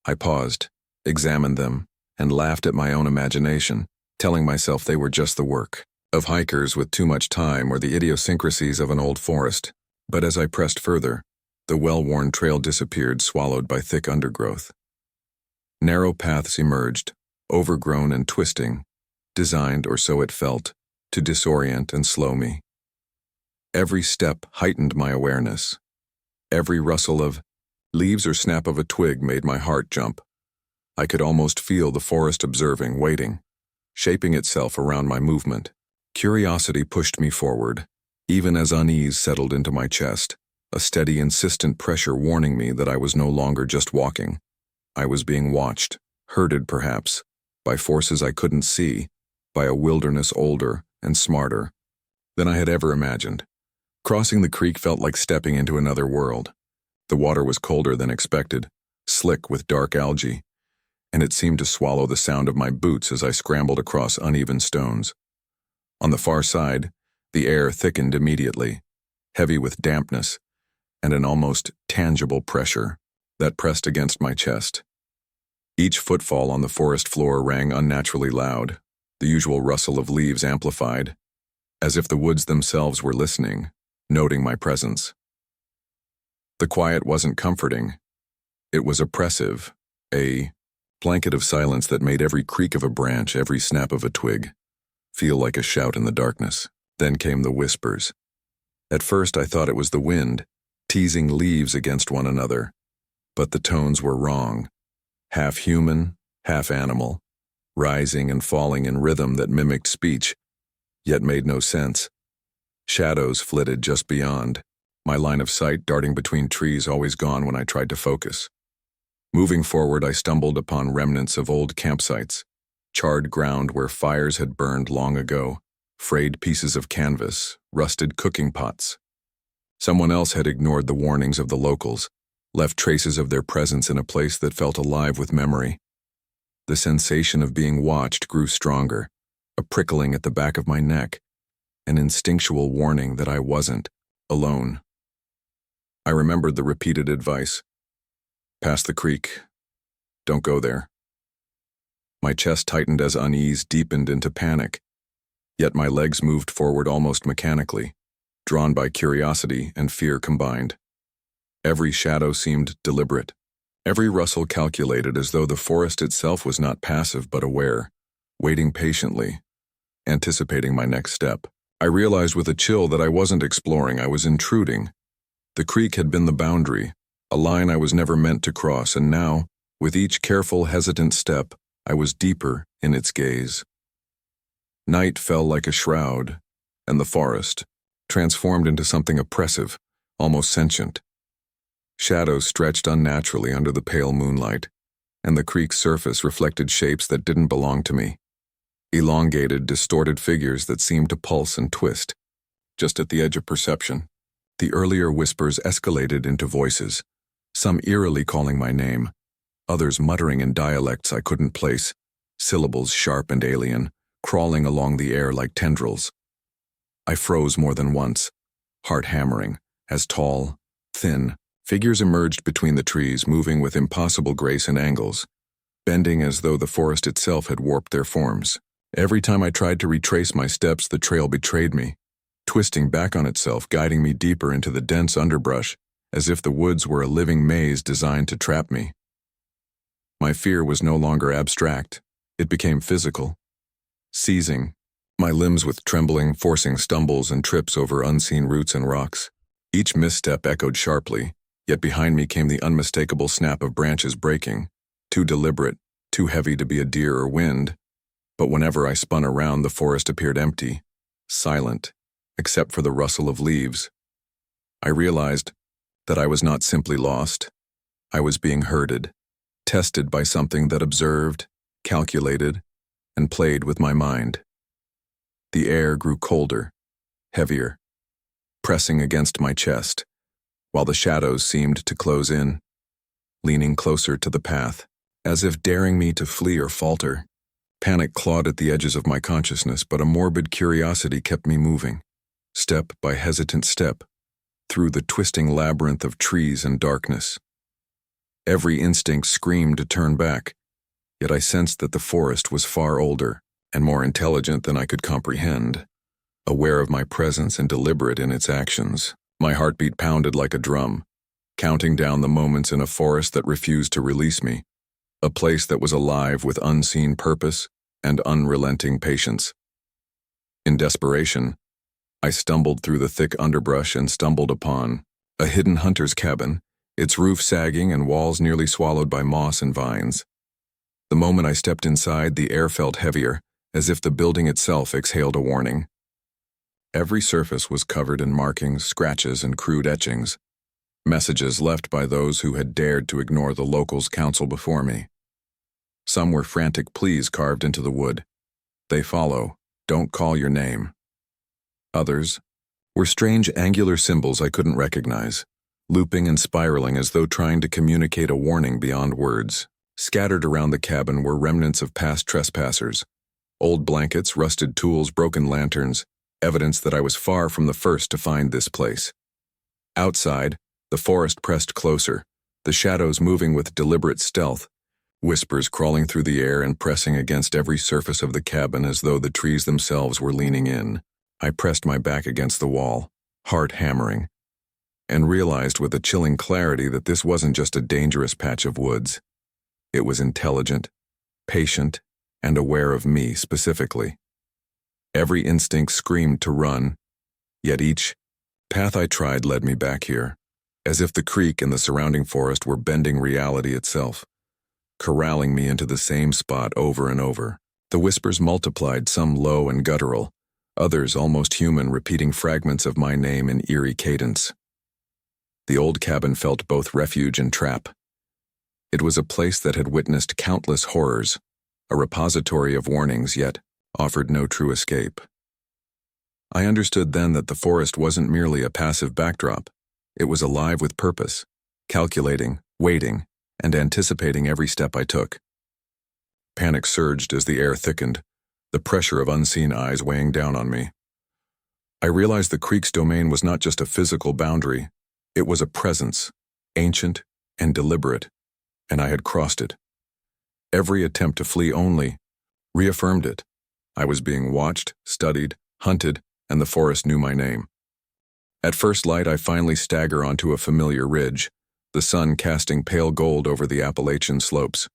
I paused, examined them, and laughed at my own imagination, telling myself they were just the work of hikers with too much time or the idiosyncrasies of an old forest. But as I pressed further, the well-worn trail disappeared, swallowed by thick undergrowth. Narrow paths emerged, overgrown and twisting, designed, or so it felt, to disorient and slow me. Every step heightened my awareness. Every rustle of leaves or snap of a twig made my heart jump. I could almost feel the forest observing, waiting, shaping itself around my movement. Curiosity pushed me forward, even as unease settled into my chest, a steady, insistent pressure warning me that I was no longer just walking. I was being watched, herded perhaps, by forces I couldn't see, by a wilderness older and smarter than I had ever imagined. Crossing the creek felt like stepping into another world. The water was colder than expected, slick with dark algae, and it seemed to swallow the sound of my boots as I scrambled across uneven stones. On the far side, the air thickened immediately, heavy with dampness and an almost tangible pressure that pressed against my chest. Each footfall on the forest floor rang unnaturally loud, the usual rustle of leaves amplified, as if the woods themselves were listening, noting my presence. The quiet wasn't comforting. It was oppressive, a blanket of silence that made every creak of a branch, every snap of a twig, feel like a shout in the darkness. Then came the whispers. At first I thought it was the wind, teasing leaves against one another, but the tones were wrong. Half human, half animal, rising and falling in rhythm that mimicked speech, yet made no sense. Shadows flitted just beyond, my line of sight darting between trees always gone when I tried to focus. Moving forward, I stumbled upon remnants of old campsites, charred ground where fires had burned long ago, frayed pieces of canvas, rusted cooking pots. Someone else had ignored the warnings of the locals, left traces of their presence in a place that felt alive with memory. The sensation of being watched grew stronger, a prickling at the back of my neck, an instinctual warning that I wasn't alone. I remembered the repeated advice. Past the creek. Don't go there. My chest tightened as unease deepened into panic, yet my legs moved forward almost mechanically, drawn by curiosity and fear combined. Every shadow seemed deliberate, every rustle calculated, as though the forest itself was not passive but aware, waiting patiently, anticipating my next step. I realized with a chill that I wasn't exploring, I was intruding. The creek had been the boundary, a line I was never meant to cross, and now, with each careful, hesitant step, I was deeper in its gaze. Night fell like a shroud, and the forest, transformed into something oppressive, almost sentient. Shadows stretched unnaturally under the pale moonlight, and the creek's surface reflected shapes that didn't belong to me. Elongated, distorted figures that seemed to pulse and twist, just at the edge of perception. The earlier whispers escalated into voices, some eerily calling my name, others muttering in dialects I couldn't place, syllables sharp and alien, crawling along the air like tendrils. I froze more than once, heart hammering, as tall, thin figures emerged between the trees, moving with impossible grace and angles, bending as though the forest itself had warped their forms. Every time I tried to retrace my steps, the trail betrayed me, twisting back on itself, guiding me deeper into the dense underbrush, as if the woods were a living maze designed to trap me. My fear was no longer abstract. It became physical, seizing my limbs with trembling, forcing stumbles and trips over unseen roots and rocks. Each misstep echoed sharply, yet behind me came the unmistakable snap of branches breaking, too deliberate, too heavy to be a deer or wind. But whenever I spun around, the forest appeared empty, silent, except for the rustle of leaves. I realized that I was not simply lost. I was being herded, tested by something that observed, calculated, and played with my mind. The air grew colder, heavier, pressing against my chest, while the shadows seemed to close in, leaning closer to the path. as if daring me to flee or falter. Panic clawed at the edges of my consciousness, but a morbid curiosity kept me moving, step by hesitant step, through the twisting labyrinth of trees and darkness. Every instinct screamed to turn back, yet I sensed that the forest was far older and more intelligent than I could comprehend. Aware of my presence and deliberate in its actions, my heartbeat pounded like a drum, counting down the moments in a forest that refused to release me, a place that was alive with unseen purpose and unrelenting patience. In desperation, I stumbled through the thick underbrush and stumbled upon a hidden hunter's cabin, its roof sagging and walls nearly swallowed by moss and vines. The moment I stepped inside, the air felt heavier, as if the building itself exhaled a warning. Every surface was covered in markings, scratches, and crude etchings, messages left by those who had dared to ignore the locals' counsel before me. Some were frantic pleas carved into the wood. They follow, don't call your name. Others were strange angular symbols I couldn't recognize, looping and spiraling as though trying to communicate a warning beyond words. Scattered around the cabin were remnants of past trespassers, old blankets, rusted tools, broken lanterns, evidence that I was far from the first to find this place. Outside, the forest pressed closer, the shadows moving with deliberate stealth, whispers crawling through the air and pressing against every surface of the cabin as though the trees themselves were leaning in. I pressed my back against the wall, heart hammering, and realized with a chilling clarity that this wasn't just a dangerous patch of woods. It was intelligent, patient, and aware of me specifically. Every instinct screamed to run, yet each path I tried led me back here, as if the creek and the surrounding forest were bending reality itself, corralling me into the same spot over and over. The whispers multiplied, some low and guttural, others almost human, repeating fragments of my name in eerie cadence. The old cabin felt both refuge and trap. It was a place that had witnessed countless horrors, a repository of warnings, yet offered no true escape. I understood then that the forest wasn't merely a passive backdrop. It was alive with purpose, calculating, waiting, and anticipating every step I took. Panic surged as the air thickened, the pressure of unseen eyes weighing down on me. I realized the creek's domain was not just a physical boundary, it was a presence, ancient and deliberate, and I had crossed it. Every attempt to flee only reaffirmed it. I was being watched, studied, hunted, and the forest knew my name. At first light, I finally stagger onto a familiar ridge, the sun casting pale gold over the Appalachian slopes.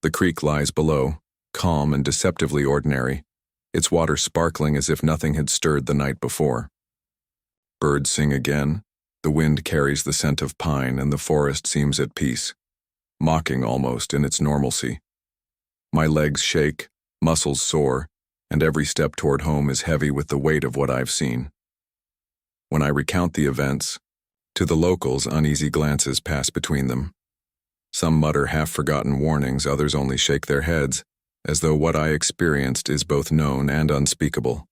The creek lies below, calm and deceptively ordinary, its water sparkling as if nothing had stirred the night before. Birds sing again, the wind carries the scent of pine, and the forest seems at peace, mocking almost in its normalcy. My legs shake, muscles sore, and every step toward home is heavy with the weight of what I've seen. When I recount the events, to the locals uneasy glances pass between them. Some mutter half-forgotten warnings, others only shake their heads, as though what I experienced is both known and unspeakable.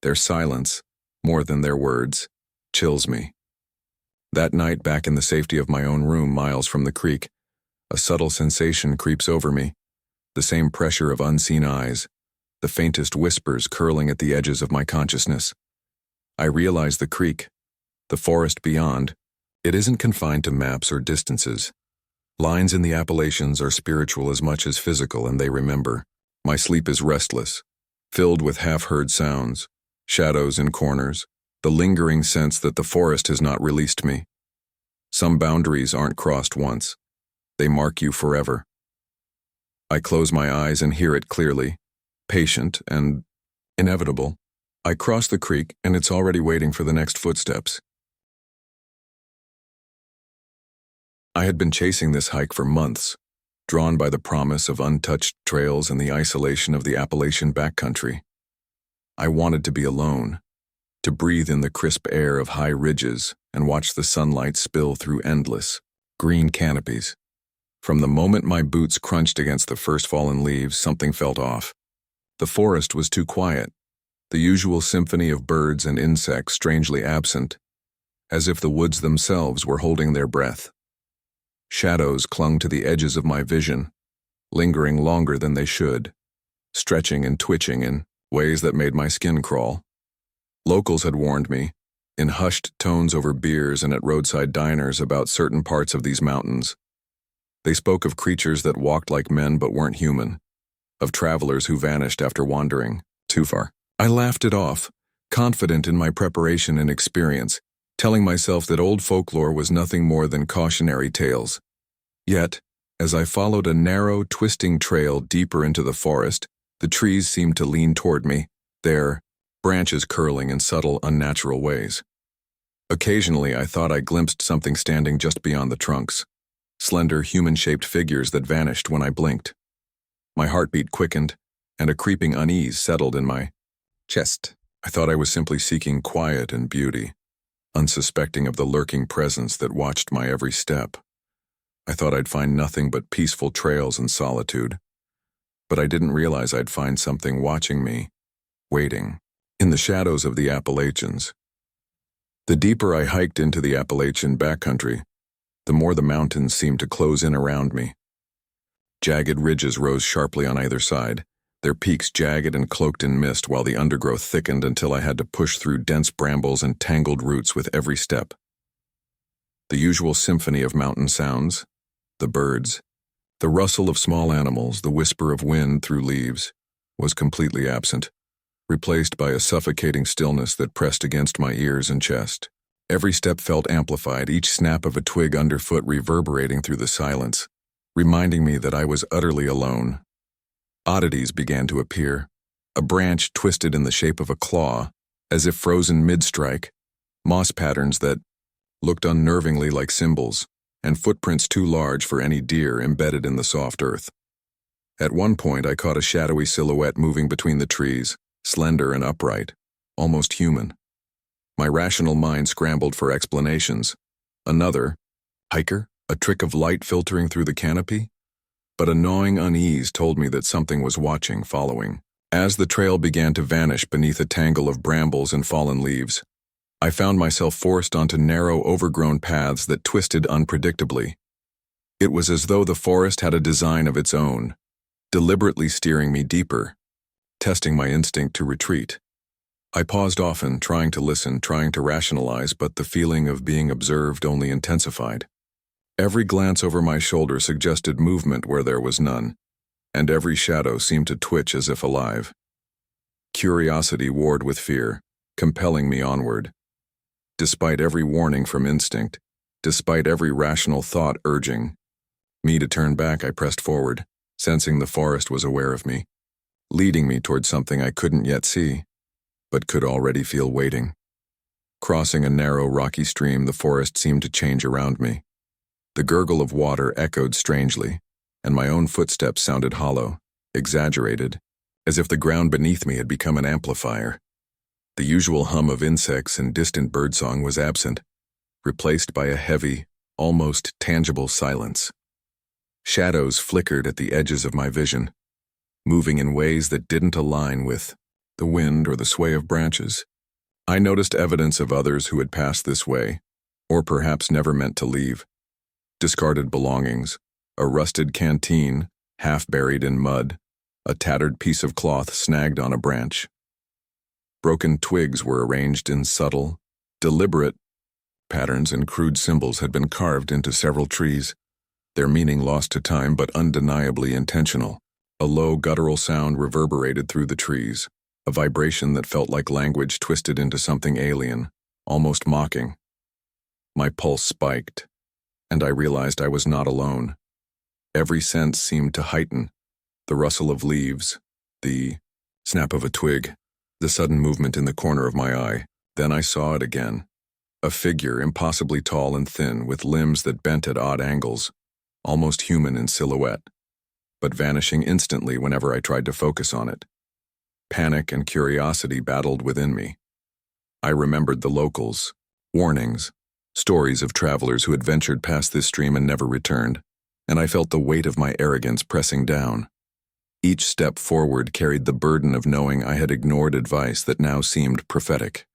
Their silence, more than their words, chills me. That night, back in the safety of my own room miles from the creek, a subtle sensation creeps over me, the same pressure of unseen eyes, the faintest whispers curling at the edges of my consciousness. I realize the creek, the forest beyond, it isn't confined to maps or distances. Lines in the Appalachians are spiritual as much as physical, and they remember. My sleep is restless, filled with half-heard sounds, shadows in corners, the lingering sense that the forest has not released me. Some boundaries aren't crossed once. They mark you forever. I close my eyes and hear it clearly, patient and inevitable. I cross the creek, and it's already waiting for the next footsteps. I had been chasing this hike for months, drawn by the promise of untouched trails and the isolation of the Appalachian backcountry. I wanted to be alone, to breathe in the crisp air of high ridges and watch the sunlight spill through endless, green canopies. From the moment my boots crunched against the first fallen leaves, something felt off. The forest was too quiet, the usual symphony of birds and insects strangely absent, as if the woods themselves were holding their breath. Shadows clung to the edges of my vision, lingering longer than they should, stretching and twitching in ways that made my skin crawl. Locals had warned me, in hushed tones over beers and at roadside diners, about certain parts of these mountains. They spoke of creatures that walked like men but weren't human, of travelers who vanished after wandering too far. I laughed it off, confident in my preparation and experience, telling myself that old folklore was nothing more than cautionary tales. Yet, as I followed a narrow, twisting trail deeper into the forest, the trees seemed to lean toward me, their branches curling in subtle, unnatural ways. Occasionally, I thought I glimpsed something standing just beyond the trunks, slender, human-shaped figures that vanished when I blinked. My heartbeat quickened, and a creeping unease settled in my chest. I thought I was simply seeking quiet and beauty, unsuspecting of the lurking presence that watched my every step. I thought I'd find nothing but peaceful trails and solitude, but I didn't realize I'd find something watching me, waiting, in the shadows of the Appalachians. The deeper I hiked into the Appalachian backcountry, the more the mountains seemed to close in around me. Jagged ridges rose sharply on either side, their peaks jagged and cloaked in mist, while the undergrowth thickened until I had to push through dense brambles and tangled roots with every step. The usual symphony of mountain sounds, the birds, the rustle of small animals, the whisper of wind through leaves, was completely absent, replaced by a suffocating stillness that pressed against my ears and chest. Every step felt amplified, each snap of a twig underfoot reverberating through the silence, reminding me that I was utterly alone. Oddities began to appear, a branch twisted in the shape of a claw, as if frozen mid-strike, moss patterns that looked unnervingly like symbols, and footprints too large for any deer embedded in the soft earth. At one point, I caught a shadowy silhouette moving between the trees, slender and upright, almost human. My rational mind scrambled for explanations. Another, hiker, a trick of light filtering through the canopy? But a gnawing unease told me that something was watching, following. As the trail began to vanish beneath a tangle of brambles and fallen leaves, I found myself forced onto narrow, overgrown paths that twisted unpredictably. It was as though the forest had a design of its own, deliberately steering me deeper, testing my instinct to retreat. I paused often, trying to listen, trying to rationalize, but the feeling of being observed only intensified. Every glance over my shoulder suggested movement where there was none, and every shadow seemed to twitch as if alive. Curiosity warred with fear, compelling me onward. Despite every warning from instinct, despite every rational thought urging me to turn back, I pressed forward, sensing the forest was aware of me, leading me toward something I couldn't yet see, but could already feel waiting. Crossing a narrow, rocky stream, the forest seemed to change around me. The gurgle of water echoed strangely, and my own footsteps sounded hollow, exaggerated, as if the ground beneath me had become an amplifier. The usual hum of insects and distant birdsong was absent, replaced by a heavy, almost tangible silence. Shadows flickered at the edges of my vision, moving in ways that didn't align with the wind or the sway of branches. I noticed evidence of others who had passed this way, or perhaps never meant to leave. Discarded belongings, a rusted canteen, half buried in mud, a tattered piece of cloth snagged on a branch. Broken twigs were arranged in subtle, deliberate patterns, and crude symbols had been carved into several trees, their meaning lost to time but undeniably intentional. A low guttural sound reverberated through the trees, a vibration that felt like language twisted into something alien, almost mocking. My pulse spiked, and I realized I was not alone. Every sense seemed to heighten: the rustle of leaves, the snap of a twig, the sudden movement in the corner of my eye. Then I saw it again. A figure impossibly tall and thin, with limbs that bent at odd angles, almost human in silhouette, but vanishing instantly whenever I tried to focus on it. Panic and curiosity battled within me. I remembered the locals, warnings, stories of travelers who had ventured past this stream and never returned, and I felt the weight of my arrogance pressing down. Each step forward carried the burden of knowing I had ignored advice that now seemed prophetic.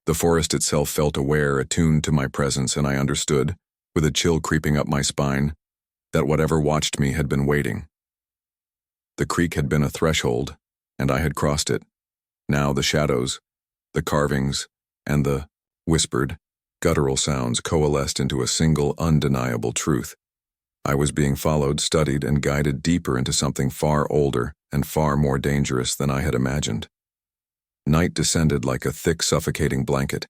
The forest itself felt aware, attuned to my presence, and I understood, with a chill creeping up my spine, that whatever watched me had been waiting. The creek had been a threshold, and I had crossed it. Now the shadows, the carvings, and the whispered, guttural sounds coalesced into a single, undeniable truth. I was being followed, studied, and guided deeper into something far older and far more dangerous than I had imagined. Night descended like a thick, suffocating blanket,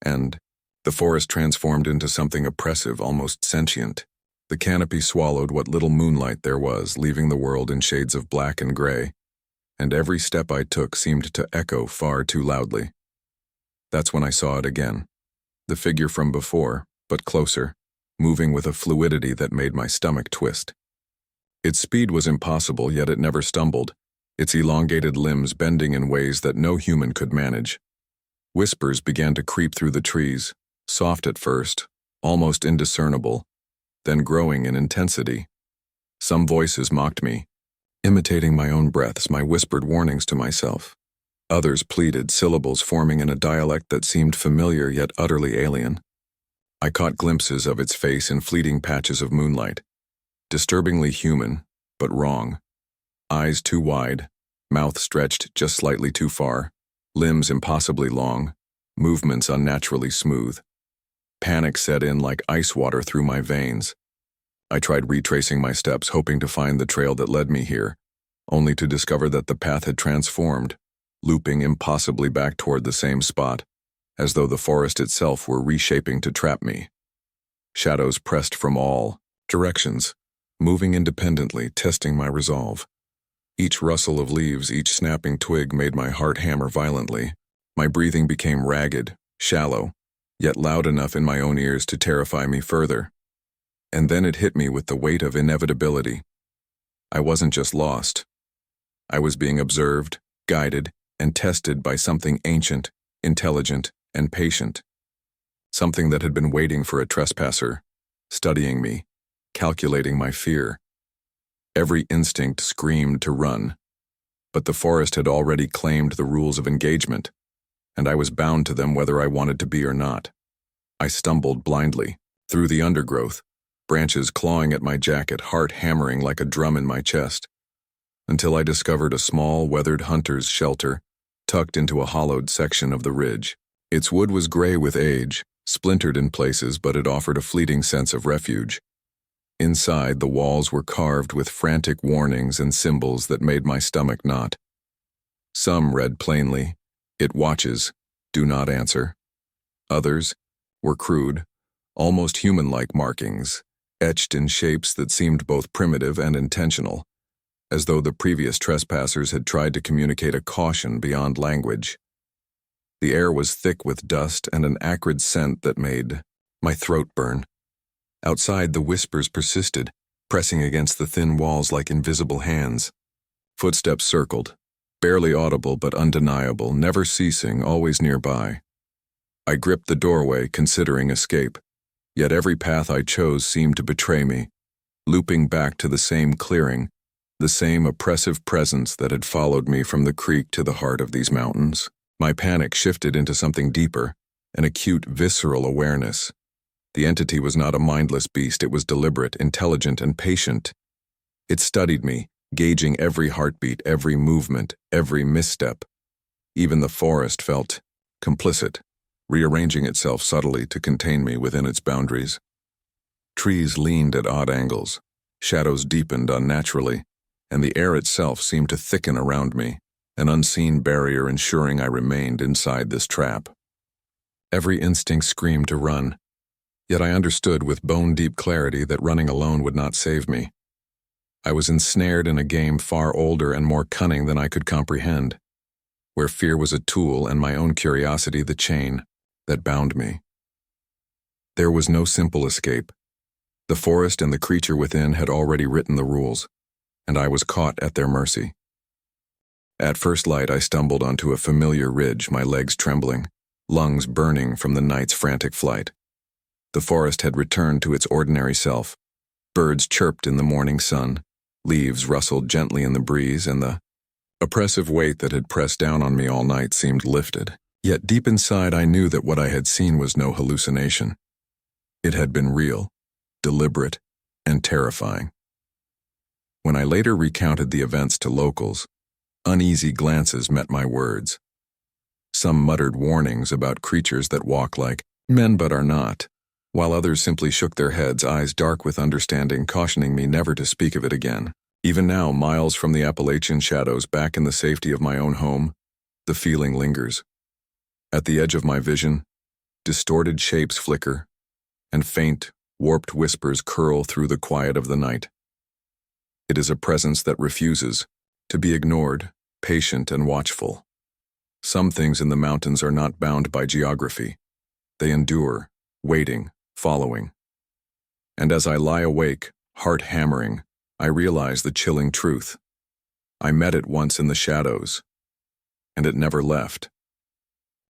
and the forest transformed into something oppressive, almost sentient. The canopy swallowed what little moonlight there was, leaving the world in shades of black and gray, and every step I took seemed to echo far too loudly. That's when I saw it again. The figure from before, but closer, moving with a fluidity that made my stomach twist. Its speed was impossible, yet it never stumbled, its elongated limbs bending in ways that no human could manage. Whispers began to creep through the trees, soft at first, almost indiscernible, then growing in intensity. Some voices mocked me, imitating my own breaths, my whispered warnings to myself. Others pleaded, syllables forming in a dialect that seemed familiar yet utterly alien. I caught glimpses of its face in fleeting patches of moonlight. Disturbingly human, but wrong. Eyes too wide, mouth stretched just slightly too far, limbs impossibly long, movements unnaturally smooth. Panic set in like ice water through my veins. I tried retracing my steps, hoping to find the trail that led me here, only to discover that the path had transformed, looping impossibly back toward the same spot, as though the forest itself were reshaping to trap me. Shadows pressed from all directions, moving independently, testing my resolve. Each rustle of leaves, each snapping twig made my heart hammer violently. My breathing became ragged, shallow, yet loud enough in my own ears to terrify me further. And then it hit me with the weight of inevitability. I wasn't just lost. I was being observed, guided, and tested by something ancient, intelligent, and patient. Something that had been waiting for a trespasser, studying me, calculating my fear. Every instinct screamed to run, but the forest had already claimed the rules of engagement, and I was bound to them whether I wanted to be or not. I stumbled blindly, through the undergrowth, branches clawing at my jacket, heart hammering like a drum in my chest, until I discovered a small, weathered hunter's shelter tucked into a hollowed section of the ridge. Its wood was gray with age, splintered in places, but it offered a fleeting sense of refuge. Inside, the walls were carved with frantic warnings and symbols that made my stomach knot. Some read plainly, "It watches, do not answer." Others were crude, almost human-like markings, etched in shapes that seemed both primitive and intentional, as though the previous trespassers had tried to communicate a caution beyond language. The air was thick with dust and an acrid scent that made my throat burn. Outside, the whispers persisted, pressing against the thin walls like invisible hands. Footsteps circled, barely audible but undeniable, never ceasing, always nearby. I gripped the doorway, considering escape, yet every path I chose seemed to betray me, looping back to the same clearing, the same oppressive presence that had followed me from the creek to the heart of these mountains. My panic shifted into something deeper, an acute, visceral awareness. The entity was not a mindless beast, it was deliberate, intelligent, and patient. It studied me, gauging every heartbeat, every movement, every misstep. Even the forest felt complicit, rearranging itself subtly to contain me within its boundaries. Trees leaned at odd angles, shadows deepened unnaturally, and the air itself seemed to thicken around me, an unseen barrier ensuring I remained inside this trap. Every instinct screamed to run, yet I understood with bone-deep clarity that running alone would not save me. I was ensnared in a game far older and more cunning than I could comprehend, where fear was a tool and my own curiosity the chain that bound me. There was no simple escape. The forest and the creature within had already written the rules, and I was caught at their mercy. At first light, I stumbled onto a familiar ridge, my legs trembling, lungs burning from the night's frantic flight. The forest had returned to its ordinary self. Birds chirped in the morning sun, leaves rustled gently in the breeze, and the oppressive weight that had pressed down on me all night seemed lifted. Yet deep inside, I knew that what I had seen was no hallucination. It had been real, deliberate, and terrifying. When I later recounted the events to locals, uneasy glances met my words. Some muttered warnings about creatures that walk like men but are not, while others simply shook their heads, eyes dark with understanding, cautioning me never to speak of it again. Even now, miles from the Appalachian shadows, back in the safety of my own home, the feeling lingers. At the edge of my vision, distorted shapes flicker, and faint, warped whispers curl through the quiet of the night. It is a presence that refuses to be ignored, patient and watchful. Some things in the mountains are not bound by geography. They endure, waiting, following. And as I lie awake, heart hammering, I realize the chilling truth. I met it once in the shadows, and it never left.